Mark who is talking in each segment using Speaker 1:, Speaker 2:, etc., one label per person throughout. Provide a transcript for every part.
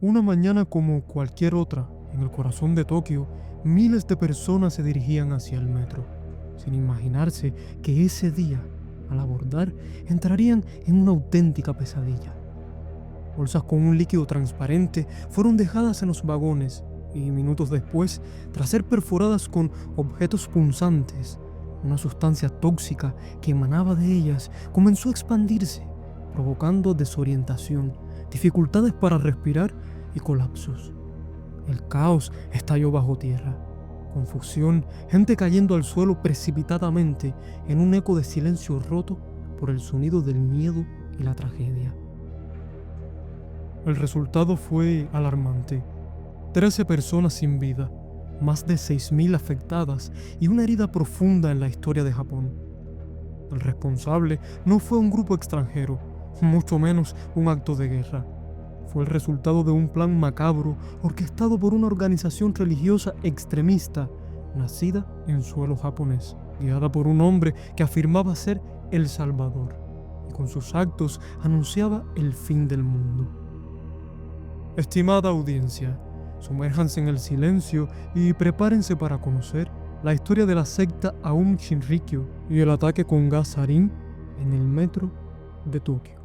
Speaker 1: Una mañana como cualquier otra, en el corazón de Tokio, miles de personas se dirigían hacia el metro, sin imaginarse que ese día, al abordar, entrarían en una auténtica pesadilla. Bolsas con un líquido transparente fueron dejadas en los vagones y minutos después, tras ser perforadas con objetos punzantes, una sustancia tóxica que emanaba de ellas comenzó a expandirse, provocando desorientación, dificultades para respirar y colapsos. El caos estalló bajo tierra. Confusión, gente cayendo al suelo precipitadamente en un eco de silencio roto por el sonido del miedo y la tragedia. El resultado fue alarmante. 13 personas sin vida, más de 6.000 afectadas y una herida profunda en la historia de Japón. El responsable no fue un grupo extranjero, mucho menos un acto de guerra. Fue el resultado de un plan macabro orquestado por una organización religiosa extremista nacida en suelo japonés, guiada por un hombre que afirmaba ser el Salvador y con sus actos anunciaba el fin del mundo. Estimada audiencia, sumérjanse en el silencio y prepárense para conocer la historia de la secta Aum Shinrikyo y el ataque con gas sarin en el metro de Tokio.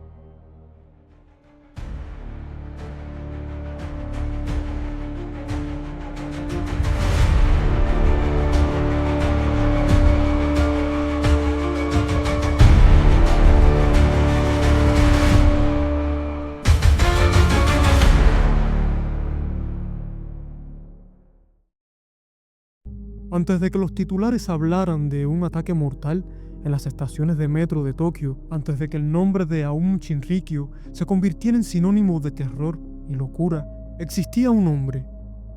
Speaker 1: Antes de que los titulares hablaran de un ataque mortal en las estaciones de metro de Tokio, antes de que el nombre de Aum Shinrikyo se convirtiera en sinónimo de terror y locura, existía un hombre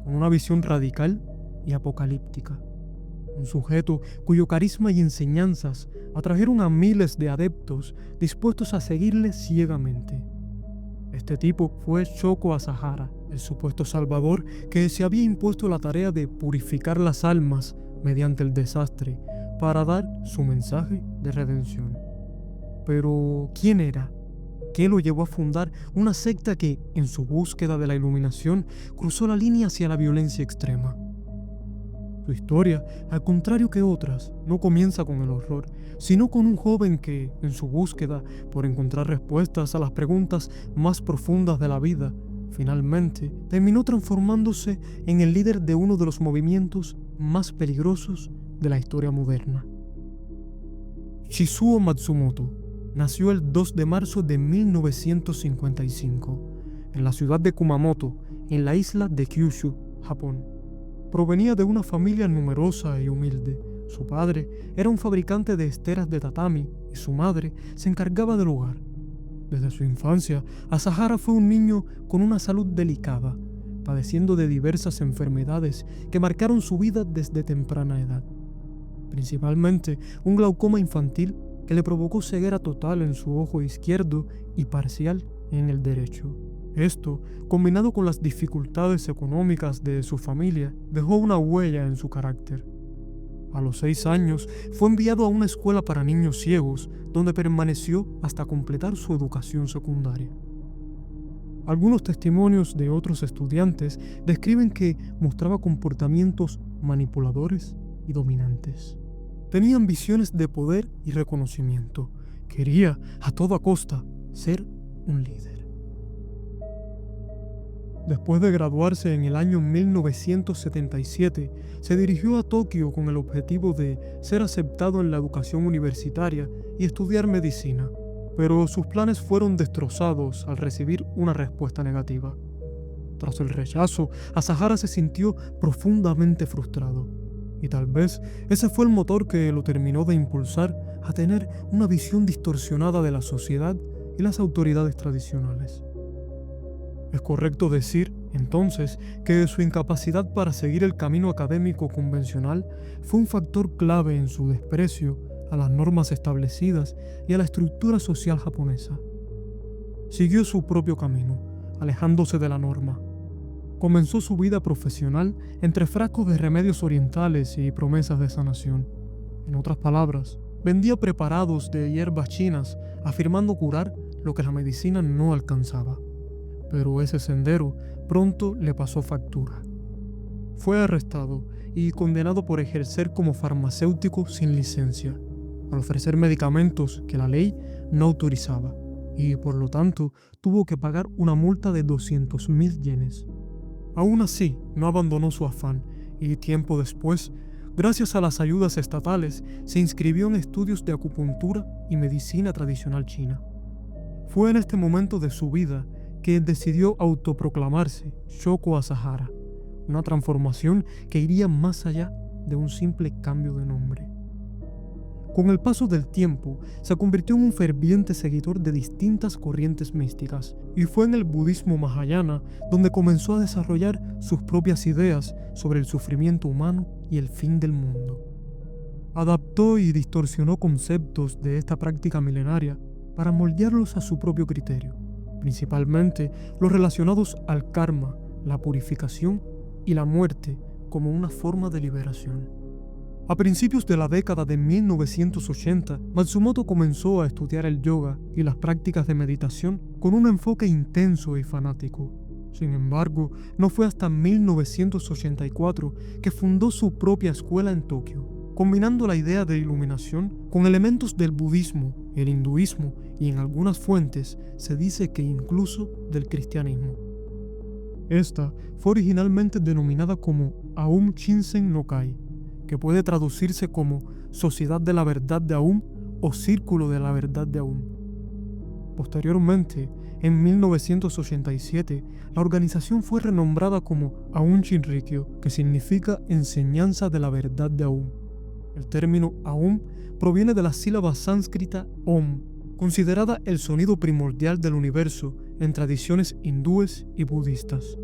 Speaker 1: con una visión radical y apocalíptica. Un sujeto cuyo carisma y enseñanzas atrajeron a miles de adeptos dispuestos a seguirle ciegamente. Este tipo fue Shoko Asahara, el supuesto salvador que se había impuesto la tarea de purificar las almas mediante el desastre para dar su mensaje de redención. Pero, ¿quién era? ¿Qué lo llevó a fundar una secta que, en su búsqueda de la iluminación, cruzó la línea hacia la violencia extrema? Su historia, al contrario que otras, no comienza con el horror, sino con un joven que, en su búsqueda por encontrar respuestas a las preguntas más profundas de la vida, finalmente terminó transformándose en el líder de uno de los movimientos más peligrosos de la historia moderna. Shizuo Matsumoto nació el 2 de marzo de 1955 en la ciudad de Kumamoto, en la isla de Kyushu, Japón. Provenía de una familia numerosa y humilde. Su padre era un fabricante de esteras de tatami y su madre se encargaba del hogar. Desde su infancia, Asahara fue un niño con una salud delicada, padeciendo de diversas enfermedades que marcaron su vida desde temprana edad. Principalmente un glaucoma infantil que le provocó ceguera total en su ojo izquierdo y parcial en el derecho. Esto, combinado con las dificultades económicas de su familia, dejó una huella en su carácter. A los 6 años, fue enviado a una escuela para niños ciegos, donde permaneció hasta completar su educación secundaria. Algunos testimonios de otros estudiantes describen que mostraba comportamientos manipuladores y dominantes. Tenía ambiciones de poder y reconocimiento. Quería, a toda costa, ser un líder. Después de graduarse en el año 1977, se dirigió a Tokio con el objetivo de ser aceptado en la educación universitaria y estudiar medicina, pero sus planes fueron destrozados al recibir una respuesta negativa. Tras el rechazo, Asahara se sintió profundamente frustrado, y tal vez ese fue el motor que lo terminó de impulsar a tener una visión distorsionada de la sociedad y las autoridades tradicionales. Es correcto decir, entonces, que su incapacidad para seguir el camino académico convencional fue un factor clave en su desprecio a las normas establecidas y a la estructura social japonesa. Siguió su propio camino, alejándose de la norma. Comenzó su vida profesional entre frascos de remedios orientales y promesas de sanación. En otras palabras, vendía preparados de hierbas chinas, afirmando curar lo que la medicina no alcanzaba. pero ese sendero pronto le pasó factura. Fue arrestado y condenado por ejercer como farmacéutico sin licencia, al ofrecer medicamentos que la ley no autorizaba, y por lo tanto tuvo que pagar una multa de 200.000 yenes. Aún así, no abandonó su afán y tiempo después, gracias a las ayudas estatales, se inscribió en estudios de acupuntura y medicina tradicional china. Fue en este momento de su vida que decidió autoproclamarse Shoko Asahara, una transformación que iría más allá de un simple cambio de nombre. Con el paso del tiempo, se convirtió en un ferviente seguidor de distintas corrientes místicas, y fue en el budismo mahayana donde comenzó a desarrollar sus propias ideas sobre el sufrimiento humano y el fin del mundo. Adaptó y distorsionó conceptos de esta práctica milenaria para moldearlos a su propio criterio, principalmente los relacionados al karma, la purificación y la muerte como una forma de liberación. A principios de la década de 1980, Matsumoto comenzó a estudiar el yoga y las prácticas de meditación con un enfoque intenso y fanático. Sin embargo, no fue hasta 1984 que fundó su propia escuela en Tokio, combinando la idea de iluminación con elementos del budismo, el hinduismo y en algunas fuentes se dice que incluso del cristianismo. Esta fue originalmente denominada como Aum Shinsen no Kai, que puede traducirse como Sociedad de la Verdad de Aum o Círculo de la Verdad de Aum. Posteriormente, en 1987, la organización fue renombrada como Aum Shinrikyo, que significa Enseñanza de la Verdad de Aum. El término Aum proviene de la sílaba sánscrita Om, considerada el sonido primordial del universo en tradiciones hindúes y budistas.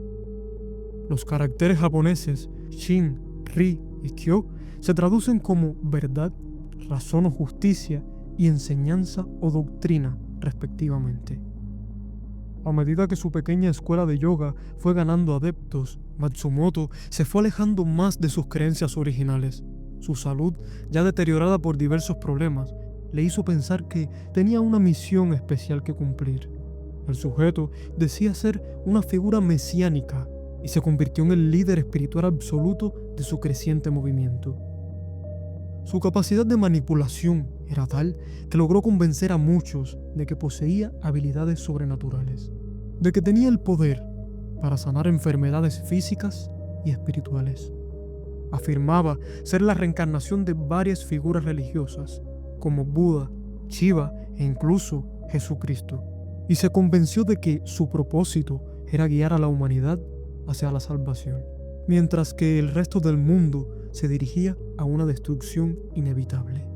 Speaker 1: Los caracteres japoneses Shin, Ri y Kyo se traducen como verdad, razón o justicia y enseñanza o doctrina, respectivamente. A medida que su pequeña escuela de yoga fue ganando adeptos, Matsumoto se fue alejando más de sus creencias originales. Su salud, ya deteriorada por diversos problemas, le hizo pensar que tenía una misión especial que cumplir. El sujeto decía ser una figura mesiánica y se convirtió en el líder espiritual absoluto de su creciente movimiento. Su capacidad de manipulación era tal que logró convencer a muchos de que poseía habilidades sobrenaturales, de que tenía el poder para sanar enfermedades físicas y espirituales. Afirmaba ser la reencarnación de varias figuras religiosas, como Buda, Shiva e incluso Jesucristo, y se convenció de que su propósito era guiar a la humanidad hacia la salvación, mientras que el resto del mundo se dirigía a una destrucción inevitable.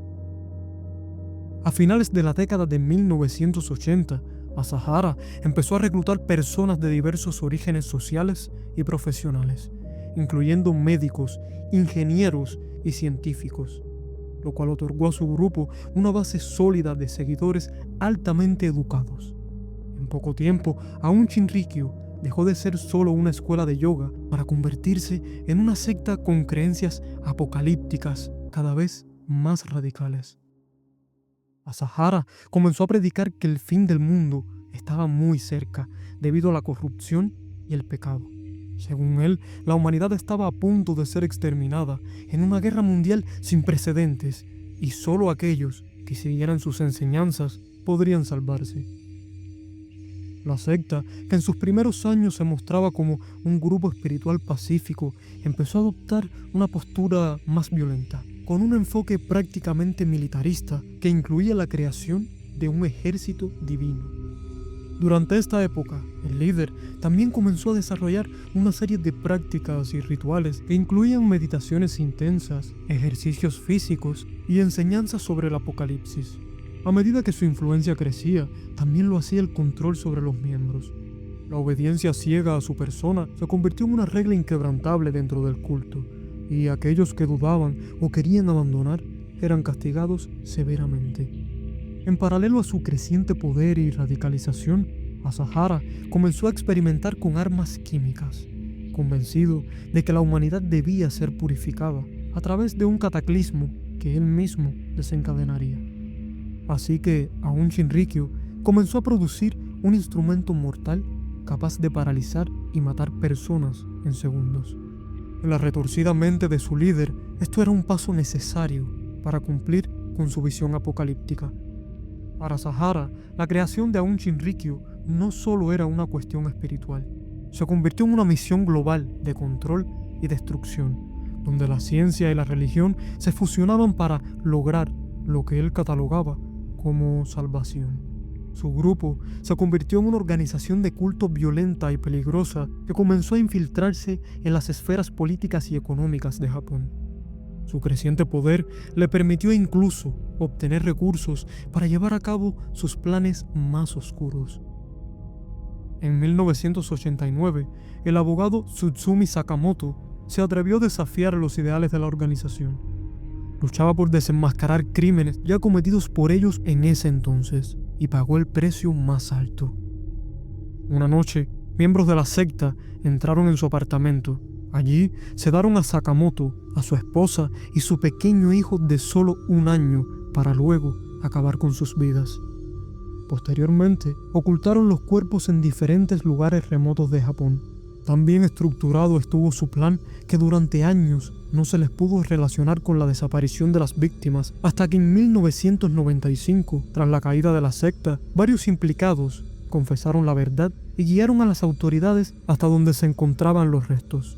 Speaker 1: A finales de la década de 1980, Asahara empezó a reclutar personas de diversos orígenes sociales y profesionales, incluyendo médicos, ingenieros y científicos, lo cual otorgó a su grupo una base sólida de seguidores altamente educados. En poco tiempo, Aum Shinrikyo dejó de ser solo una escuela de yoga para convertirse en una secta con creencias apocalípticas cada vez más radicales. Asahara comenzó a predicar que el fin del mundo estaba muy cerca debido a la corrupción y el pecado. Según él, la humanidad estaba a punto de ser exterminada en una guerra mundial sin precedentes y solo aquellos que siguieran sus enseñanzas podrían salvarse. La secta, que en sus primeros años se mostraba como un grupo espiritual pacífico, empezó a adoptar una postura más violenta, con un enfoque prácticamente militarista que incluía la creación de un ejército divino. Durante esta época, el líder también comenzó a desarrollar una serie de prácticas y rituales que incluían meditaciones intensas, ejercicios físicos y enseñanzas sobre el apocalipsis. A medida que su influencia crecía, también lo hacía el control sobre los miembros. La obediencia ciega a su persona se convirtió en una regla inquebrantable dentro del culto, y aquellos que dudaban o querían abandonar eran castigados severamente. En paralelo a su creciente poder y radicalización, Asahara comenzó a experimentar con armas químicas, convencido de que la humanidad debía ser purificada a través de un cataclismo que él mismo desencadenaría. Así que Aum Shinrikyo comenzó a producir un instrumento mortal capaz de paralizar y matar personas en segundos. En la retorcida mente de su líder, esto era un paso necesario para cumplir con su visión apocalíptica. Para Sahara, la creación de Aum Shinrikyo no solo era una cuestión espiritual, se convirtió en una misión global de control y destrucción, donde la ciencia y la religión se fusionaban para lograr lo que él catalogaba como salvación. Su grupo se convirtió en una organización de culto violenta y peligrosa que comenzó a infiltrarse en las esferas políticas y económicas de Japón. Su creciente poder le permitió incluso obtener recursos para llevar a cabo sus planes más oscuros. En 1989, el abogado Tsutsumi Sakamoto se atrevió a desafiar los ideales de la organización. Luchaba por desenmascarar crímenes ya cometidos por ellos en ese entonces y pagó el precio más alto. Una noche, miembros de la secta entraron en su apartamento. Allí sedaron a Sakamoto, a su esposa y su pequeño hijo de solo 1 año para luego acabar con sus vidas. Posteriormente, ocultaron los cuerpos en diferentes lugares remotos de Japón. Tan bien estructurado estuvo su plan que durante años no se les pudo relacionar con la desaparición de las víctimas hasta que en 1995, tras la caída de la secta, varios implicados confesaron la verdad y guiaron a las autoridades hasta donde se encontraban los restos.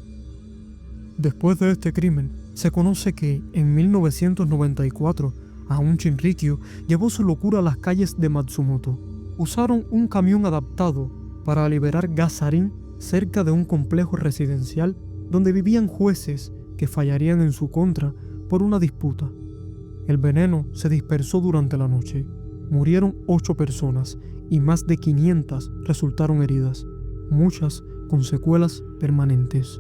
Speaker 1: Después de este crimen, se conoce que en 1994, Aum Shinrikyo llevó su locura a las calles de Matsumoto. Usaron un camión adaptado para liberar gas sarín cerca de un complejo residencial donde vivían jueces que fallarían en su contra por una disputa. El veneno se dispersó durante la noche. Murieron 8 personas y más de 500 resultaron heridas, muchas con secuelas permanentes.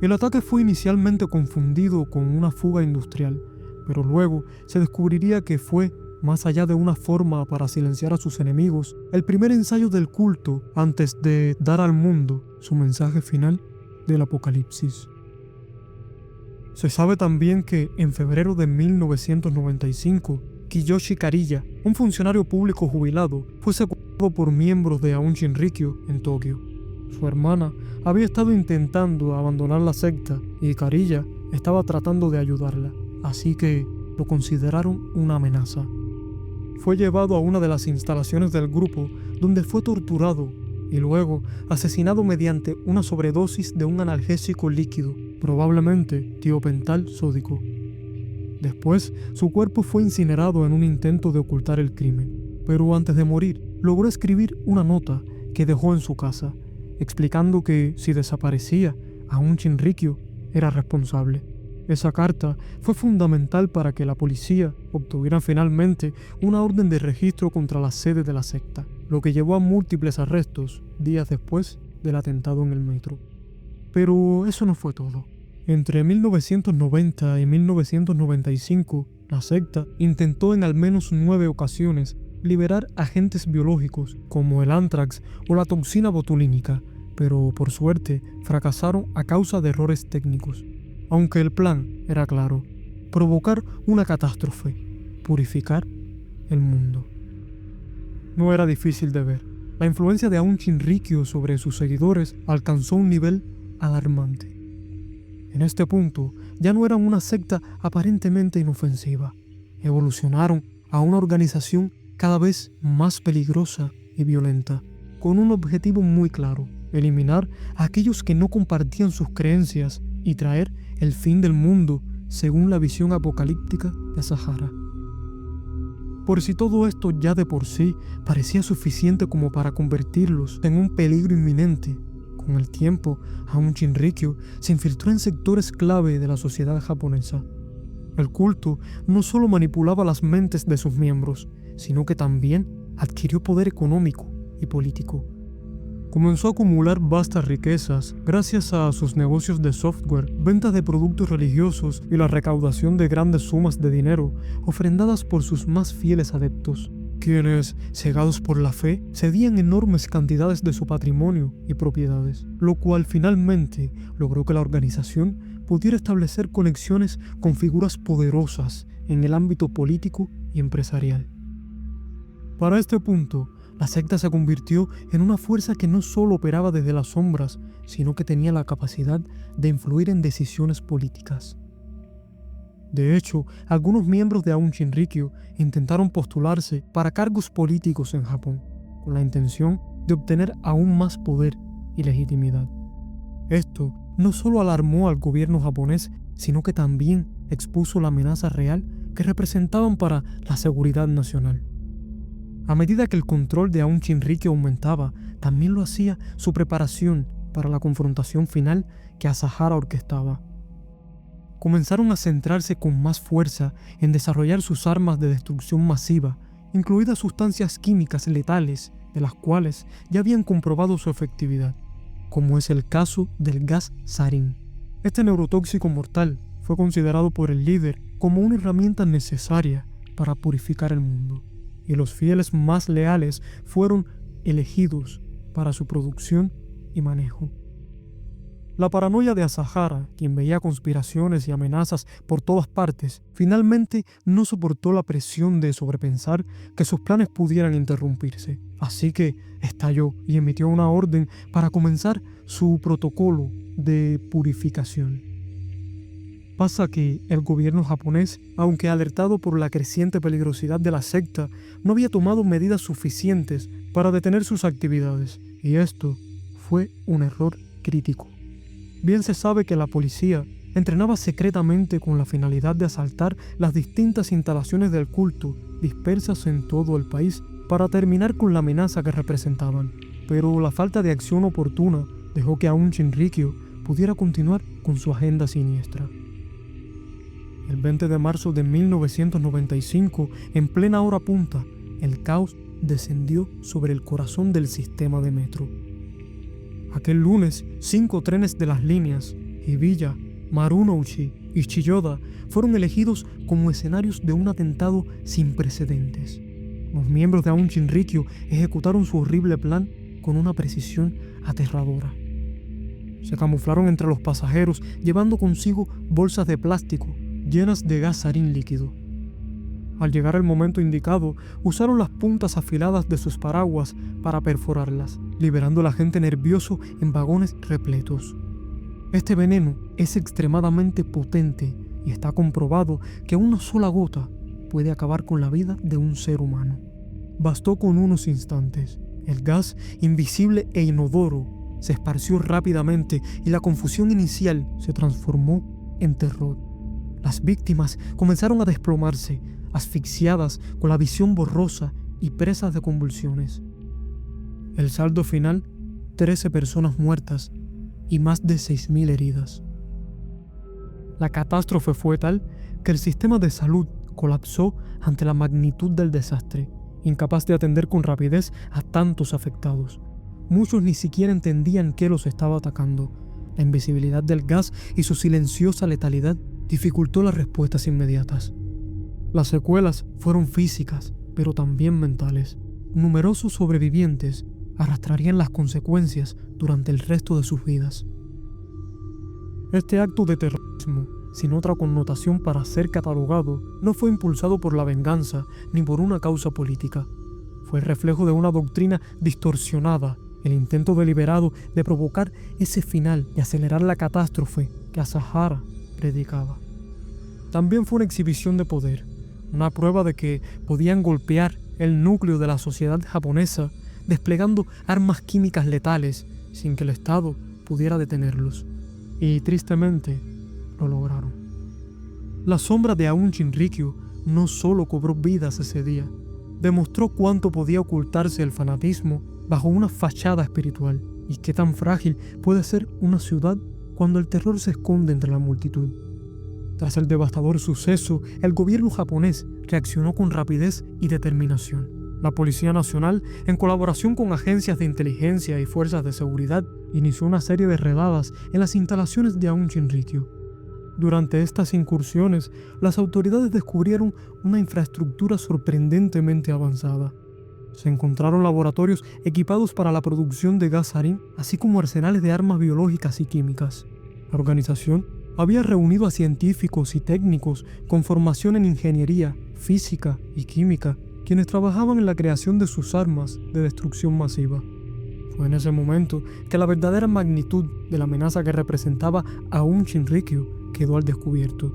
Speaker 1: El ataque fue inicialmente confundido con una fuga industrial, pero luego se descubriría que fue, más allá de una forma para silenciar a sus enemigos, el primer ensayo del culto antes de dar al mundo su mensaje final del apocalipsis. Se sabe también que en febrero de 1995, Kiyoshi Kariya, un funcionario público jubilado, fue secuestrado por miembros de Aum Shinrikyo en Tokio. Su hermana había estado intentando abandonar la secta y Kariya estaba tratando de ayudarla, así que lo consideraron una amenaza. Fue llevado a una de las instalaciones del grupo donde fue torturado y luego asesinado mediante una sobredosis de un analgésico líquido, probablemente tiopental sódico. Después, su cuerpo fue incinerado en un intento de ocultar el crimen, pero antes de morir, logró escribir una nota que dejó en su casa, explicando que si desaparecía, Aum Shinrikyo era responsable. Esa carta fue fundamental para que la policía obtuviera finalmente una orden de registro contra la sede de la secta, lo que llevó a múltiples arrestos días después del atentado en el metro. Pero eso no fue todo. Entre 1990 y 1995, la secta intentó en al menos 9 ocasiones liberar agentes biológicos como el anthrax o la toxina botulínica, pero por suerte fracasaron a causa de errores técnicos. Aunque el plan era claro: provocar una catástrofe, purificar el mundo. No era difícil de ver. La influencia de Aum Shinrikyo sobre sus seguidores alcanzó un nivel alarmante. En este punto, ya no eran una secta aparentemente inofensiva. Evolucionaron a una organización cada vez más peligrosa y violenta, con un objetivo muy claro: eliminar a aquellos que no compartían sus creencias y traer el fin del mundo según la visión apocalíptica de Sahara. Por si todo esto ya de por sí parecía suficiente como para convertirlos en un peligro inminente, con el tiempo Aum Shinrikyo se infiltró en sectores clave de la sociedad japonesa. El culto no solo manipulaba las mentes de sus miembros, sino que también adquirió poder económico y político. Comenzó a acumular vastas riquezas gracias a sus negocios de software, ventas de productos religiosos y la recaudación de grandes sumas de dinero ofrendadas por sus más fieles adeptos, quienes, cegados por la fe, cedían enormes cantidades de su patrimonio y propiedades, lo cual finalmente logró que la organización pudiera establecer conexiones con figuras poderosas en el ámbito político y empresarial. Para este punto, La secta se convirtió en una fuerza que no solo operaba desde las sombras, sino que tenía la capacidad de influir en decisiones políticas. De hecho, algunos miembros de Aum Shinrikyo intentaron postularse para cargos políticos en Japón, con la intención de obtener aún más poder y legitimidad. Esto no solo alarmó al gobierno japonés, sino que también expuso la amenaza real que representaban para la seguridad nacional. A medida que el control de Aum Shinrikyo aumentaba, también lo hacía su preparación para la confrontación final que Asahara orquestaba. Comenzaron a centrarse con más fuerza en desarrollar sus armas de destrucción masiva, incluidas sustancias químicas letales, de las cuales ya habían comprobado su efectividad, como es el caso del gas sarin. Este neurotóxico mortal fue considerado por el líder como una herramienta necesaria para purificar el mundo, y los fieles más leales fueron elegidos para su producción y manejo. La paranoia de Asahara, quien veía conspiraciones y amenazas por todas partes, finalmente no soportó la presión de sobrepensar que sus planes pudieran interrumpirse. Así que estalló y emitió una orden para comenzar su protocolo de purificación. Pasa que el gobierno japonés, aunque alertado por la creciente peligrosidad de la secta, no había tomado medidas suficientes para detener sus actividades, y esto fue un error crítico. Bien se sabe que la policía entrenaba secretamente con la finalidad de asaltar las distintas instalaciones del culto dispersas en todo el país para terminar con la amenaza que representaban, pero la falta de acción oportuna dejó que Aum Shinrikyo pudiera continuar con su agenda siniestra. El 20 de marzo de 1995, en plena hora punta, el caos descendió sobre el corazón del sistema de metro. Aquel lunes, 5 trenes de las líneas Hibiya, Marunouchi y Chiyoda fueron elegidos como escenarios de un atentado sin precedentes. Los miembros de Aum Shinrikyo ejecutaron su horrible plan con una precisión aterradora. Se camuflaron entre los pasajeros, llevando consigo bolsas de plástico llenas de gas sarin líquido. Al llegar el momento indicado, usaron las puntas afiladas de sus paraguas para perforarlas, liberando al agente nervioso en vagones repletos. Este veneno es extremadamente potente y está comprobado que una sola gota puede acabar con la vida de un ser humano. Bastó con unos instantes. El gas, invisible e inodoro, se esparció rápidamente y la confusión inicial se transformó en terror. Las víctimas comenzaron a desplomarse, asfixiadas con la visión borrosa y presas de convulsiones. El saldo final, 13 personas muertas y más de 6.000 heridas. La catástrofe fue tal que el sistema de salud colapsó ante la magnitud del desastre, incapaz de atender con rapidez a tantos afectados. Muchos ni siquiera entendían qué los estaba atacando. La invisibilidad del gas y su silenciosa letalidad dificultó las respuestas inmediatas. Las secuelas fueron físicas, pero también mentales. Numerosos sobrevivientes arrastrarían las consecuencias durante el resto de sus vidas. Este acto de terrorismo, sin otra connotación para ser catalogado, no fue impulsado por la venganza ni por una causa política. Fue el reflejo de una doctrina distorsionada, el intento deliberado de provocar ese final y acelerar la catástrofe que Asahara predicaba. También fue una exhibición de poder, una prueba de que podían golpear el núcleo de la sociedad japonesa desplegando armas químicas letales sin que el Estado pudiera detenerlos. Y tristemente lo lograron. La sombra de Aum Shinrikyo no solo cobró vidas ese día, demostró cuánto podía ocultarse el fanatismo bajo una fachada espiritual y qué tan frágil puede ser una ciudad cuando el terror se esconde entre la multitud. Tras el devastador suceso, el gobierno japonés reaccionó con rapidez y determinación. La Policía Nacional, en colaboración con agencias de inteligencia y fuerzas de seguridad, inició una serie de redadas en las instalaciones de Aum Shinrikyo. Durante estas incursiones, las autoridades descubrieron una infraestructura sorprendentemente avanzada. Se encontraron laboratorios equipados para la producción de gas sarin, así como arsenales de armas biológicas y químicas. La organización había reunido a científicos y técnicos con formación en ingeniería, física y química, quienes trabajaban en la creación de sus armas de destrucción masiva. Fue en ese momento que la verdadera magnitud de la amenaza que representaba Aum Shinrikyo quedó al descubierto.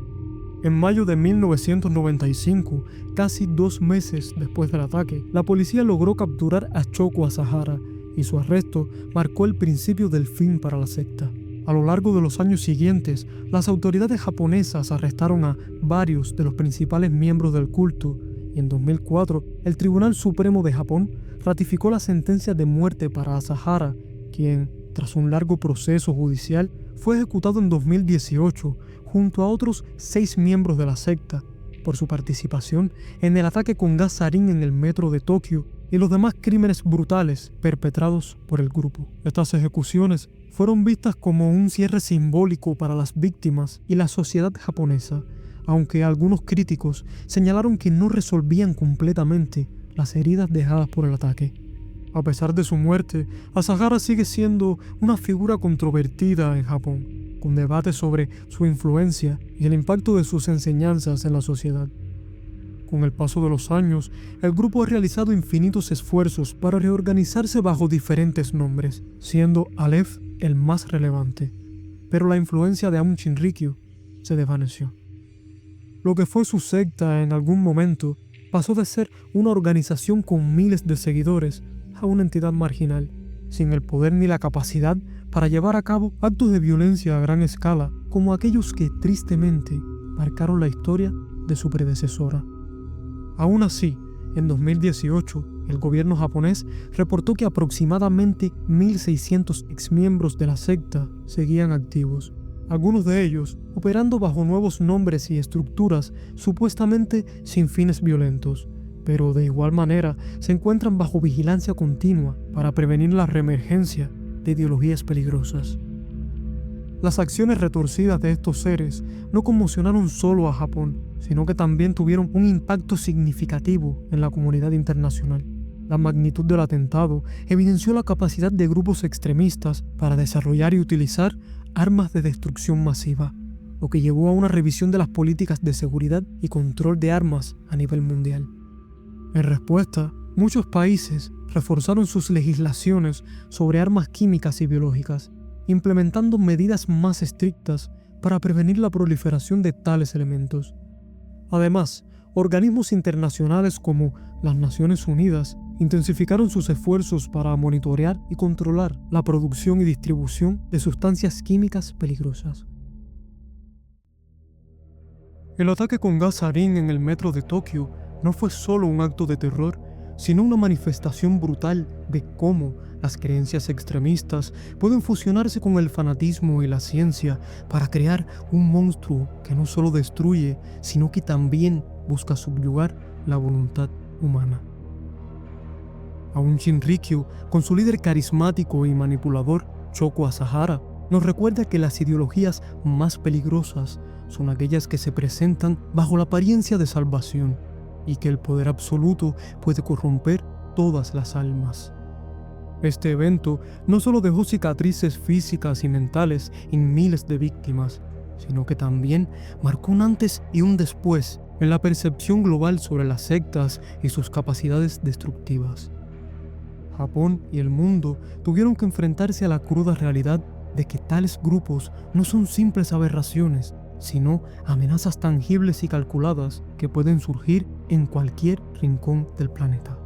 Speaker 1: En mayo de 1995, casi 2 meses después del ataque, la policía logró capturar a Choco Asahara y su arresto marcó el principio del fin para la secta. A lo largo de los años siguientes, las autoridades japonesas arrestaron a varios de los principales miembros del culto y en 2004 el Tribunal Supremo de Japón ratificó la sentencia de muerte para Asahara, quien, tras un largo proceso judicial, fue ejecutado en 2018 junto a otros 6 miembros de la secta por su participación en el ataque con gas sarín en el metro de Tokio y los demás crímenes brutales perpetrados por el grupo. Estas ejecuciones fueron vistas como un cierre simbólico para las víctimas y la sociedad japonesa, aunque algunos críticos señalaron que no resolvían completamente las heridas dejadas por el ataque. A pesar de su muerte, Asahara sigue siendo una figura controvertida en Japón, con debates sobre su influencia y el impacto de sus enseñanzas en la sociedad. Con el paso de los años, el grupo ha realizado infinitos esfuerzos para reorganizarse bajo diferentes nombres, siendo Aleph el más relevante, pero la influencia de Aum Shinrikyo se desvaneció. Lo que fue su secta en algún momento pasó de ser una organización con miles de seguidores a una entidad marginal, sin el poder ni la capacidad para llevar a cabo actos de violencia a gran escala como aquellos que tristemente marcaron la historia de su predecesora. Aún así, en 2018, el gobierno japonés reportó que aproximadamente 1.600 exmiembros de la secta seguían activos, algunos de ellos operando bajo nuevos nombres y estructuras supuestamente sin fines violentos, pero de igual manera se encuentran bajo vigilancia continua para prevenir la reemergencia de ideologías peligrosas. Las acciones retorcidas de estos seres no conmocionaron solo a Japón, sino que también tuvieron un impacto significativo en la comunidad internacional. La magnitud del atentado evidenció la capacidad de grupos extremistas para desarrollar y utilizar armas de destrucción masiva, lo que llevó a una revisión de las políticas de seguridad y control de armas a nivel mundial. En respuesta, muchos países reforzaron sus legislaciones sobre armas químicas y biológicas, implementando medidas más estrictas para prevenir la proliferación de tales elementos. Además, organismos internacionales como las Naciones Unidas intensificaron sus esfuerzos para monitorear y controlar la producción y distribución de sustancias químicas peligrosas. El ataque con gas sarín en el metro de Tokio no fue solo un acto de terror, sino una manifestación brutal de cómo las creencias extremistas pueden fusionarse con el fanatismo y la ciencia para crear un monstruo que no solo destruye, sino que también busca subyugar la voluntad humana. Aum Shinrikyo, con su líder carismático y manipulador, Choco Asahara, nos recuerda que las ideologías más peligrosas son aquellas que se presentan bajo la apariencia de salvación, y que el poder absoluto puede corromper todas las almas. Este evento no solo dejó cicatrices físicas y mentales en miles de víctimas, sino que también marcó un antes y un después en la percepción global sobre las sectas y sus capacidades destructivas. Japón y el mundo tuvieron que enfrentarse a la cruda realidad de que tales grupos no son simples aberraciones, sino amenazas tangibles y calculadas que pueden surgir en cualquier rincón del planeta.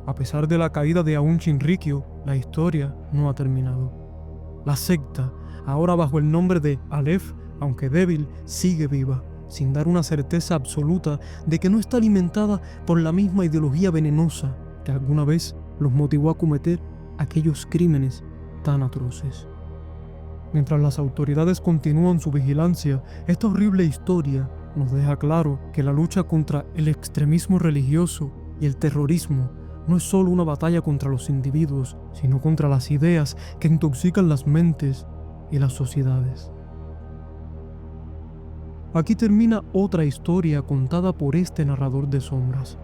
Speaker 1: A pesar de la caída de Aum Shinrikyo, la historia no ha terminado. La secta, ahora bajo el nombre de Aleph, aunque débil, sigue viva, sin dar una certeza absoluta de que no está alimentada por la misma ideología venenosa que alguna vez los motivó a cometer aquellos crímenes tan atroces. Mientras las autoridades continúan su vigilancia, esta horrible historia nos deja claro que la lucha contra el extremismo religioso y el terrorismo no es solo una batalla contra los individuos, sino contra las ideas que intoxican las mentes y las sociedades. Aquí termina otra historia contada por este narrador de sombras.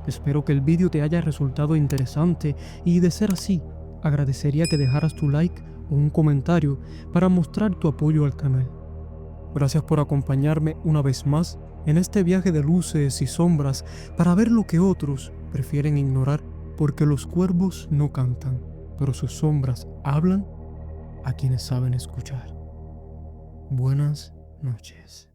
Speaker 1: Espero que el vídeo te haya resultado interesante y, de ser así, agradecería que dejaras tu like o un comentario para mostrar tu apoyo al canal. Gracias por acompañarme una vez más en este viaje de luces y sombras para ver lo que otros prefieren ignorar, porque los cuervos no cantan, pero sus sombras hablan a quienes saben escuchar. Buenas noches.